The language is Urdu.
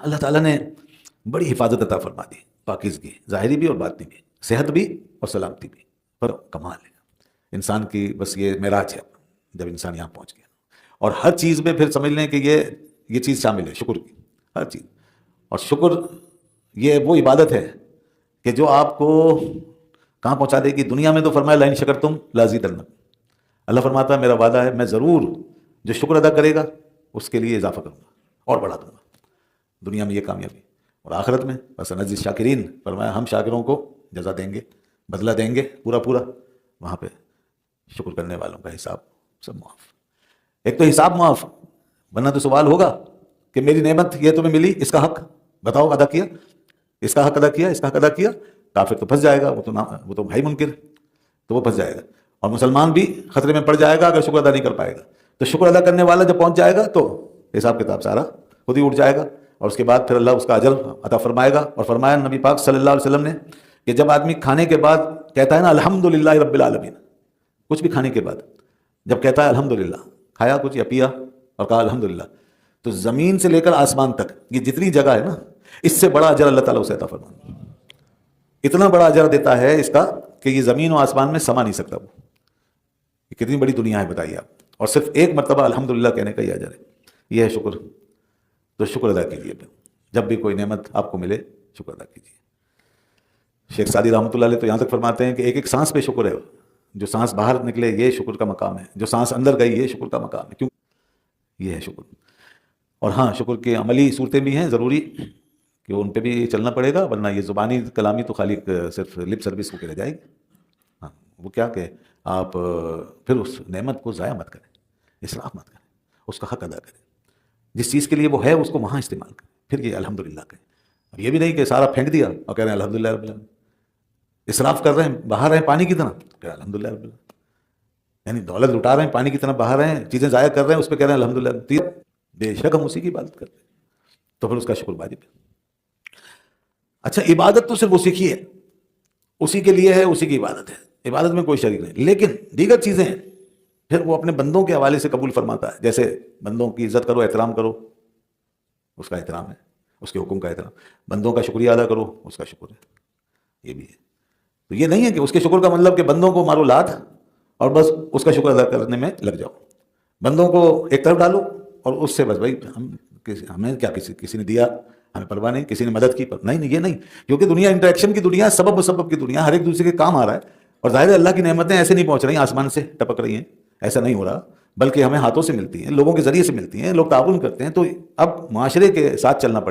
اللہ تعالیٰ نے بڑی حفاظت عطا فرما دی، پاکیزگی ظاہری بھی اور باطنی بھی، صحت بھی اور سلامتی بھی، پر کمال ہے انسان کی، بس یہ معراج ہے جب انسان یہاں پہنچ گیا۔ اور ہر چیز میں پھر سمجھ لیں کہ یہ چیز شامل ہے، شکر کی ہر چیز۔ اور شکر یہ وہ عبادت ہے کہ جو آپ کو کہاں پہنچا دے گی؟ دنیا میں تو فرمایا لئن شکرتم لازیدنکم، اللہ فرماتا ہے میرا وعدہ ہے میں ضرور جو شکر ادا کرے گا اس کے لیے اضافہ کروں گا اور بڑھا دوں گا، دنیا میں یہ کامیابی، اور آخرت میں وسنجزی الشاکرین، فرمایا ہم شاکروں کو جزا دیں گے، بدلہ دیں گے پورا پورا، وہاں پہ شکر کرنے والوں کا حساب سب معاف۔ ایک تو حساب معاف، ورنہ تو سوال ہوگا کہ میری نعمت یہ تمہیں ملی، اس کا حق بتاؤ ادا کیا، اس کا حق ادا کیا، اس کا حق ادا کیا؟ کافر تو پھنس جائے گا، وہ تو بھائی منکر، تو وہ پھنس جائے گا، اور مسلمان بھی خطرے میں پڑ جائے گا اگر شکر ادا نہیں کر پائے گا۔ تو شکر ادا کرنے والا جب پہنچ جائے گا تو حساب کتاب سارا خود ہی اٹھ جائے گا، اور اس کے بعد پھر اللہ اس کا اجر عطا فرمائے گا۔ اور فرمایا نبی پاک صلی اللہ علیہ وسلم نے کہ جب آدمی کھانے کے بعد کہتا ہے نا الحمدللہ رب العالمین، کچھ بھی کھانے کے بعد جب کہتا ہے الحمدللہ، کھایا کچھ یا پیا اور کہا الحمدللہ، تو زمین سے لے کر آسمان تک یہ جتنی جگہ ہے نا، اس سے بڑا اجر اللہ تعالیٰ اسے عطا فرماتا ہے، اتنا بڑا اجر دیتا ہے اس کا کہ یہ زمین و آسمان میں سما نہیں سکتا۔ وہ یہ کتنی بڑی دنیا ہے بتائیے آپ، اور صرف ایک مرتبہ الحمدللہ کہنے کا یہ اجر ہے، یہ ہے شکر۔ تو شکر ادا کیجیے، جب بھی کوئی نعمت آپ کو ملے شکر ادا کیجیے۔ شیخ سعدی رحمۃ اللہ علیہ تو یہاں تک فرماتے ہیں کہ ایک ایک سانس پہ شکر ہے، جو سانس باہر نکلے یہ شکر کا مقام ہے، جو سانس اندر گئی یہ شکر کا مقام ہے، کیوں؟ یہ ہے شکر۔ اور ہاں شکر کے عملی صورتیں بھی ہیں ضروری کہ ان پہ بھی چلنا پڑے گا، ورنہ یہ زبانی کلامی تو خالی صرف لپ سروس ہو کے رہ جائے گی۔ ہاں وہ کیا کہ آپ پھر اس نعمت کو ضائع مت کریں، اسراف مت کریں، اس کا حق ادا کریں، جس چیز کے لیے وہ ہے اس کو وہاں استعمال کریں، پھر یہ الحمدللہ کہیں۔ اب یہ بھی نہیں کہ سارا پھینک دیا اور کہہ رہے ہیں الحمدللہ رب العالمین، اسراف کر رہے ہیں، بہا رہے ہیں پانی کی طرح، کہہ رہے ہیں الحمدللہ رب العالمین، یعنی دولت لٹا رہے ہیں پانی کی طرح بہا رہے ہیں، چیزیں ضائع کر رہے ہیں، اس پہ کہہ رہے ہیں الحمدللہ۔ بے شک ہم اسی کی عبادت کرتے ہیں، تو پھر اس کا شکر واجب ہے۔ اچھا عبادت تو صرف اسی کی ہے، اسی کے لیے ہے، اسی کی عبادت ہے، عبادت میں کوئی شریک نہیں، لیکن دیگر چیزیں ہیں پھر وہ اپنے بندوں کے حوالے سے قبول فرماتا ہے، جیسے بندوں کی عزت کرو، احترام کرو، اس کا احترام ہے، اس کے حکم کا احترام، بندوں کا شکریہ ادا کرو، اس کا شکر ہے، یہ بھی ہے۔ تو یہ نہیں ہے کہ اس کے شکر کا مطلب کہ بندوں کو مارو لات اور بس اس کا شکر ادا کرنے میں لگ جاؤ، بندوں کو ایک طرف ڈالو اور اس سے بس بھائی ہمیں کیا، کسی نے دیا ہمیں پرواہ نہیں، کسی نے مدد کی نہیں، یہ نہیں، کیونکہ دنیا انٹریکشن کی دنیا، سبب و سبب کی دنیا، ہر ایک دوسرے کے کام آ رہا ہے، اور ظاہر ہے اللہ کی نعمتیں ایسے نہیں پہنچ رہی ہیں آسمان سے ٹپک رہی ہیں، ایسا نہیں ہو رہا، بلکہ ہمیں ہاتھوں سے ملتی ہیں، لوگوں کے ذریعے سے ملتی ہیں، لوگ تعاون کرتے ہیں، تو اب معاشرے کے ساتھ چلنا پڑے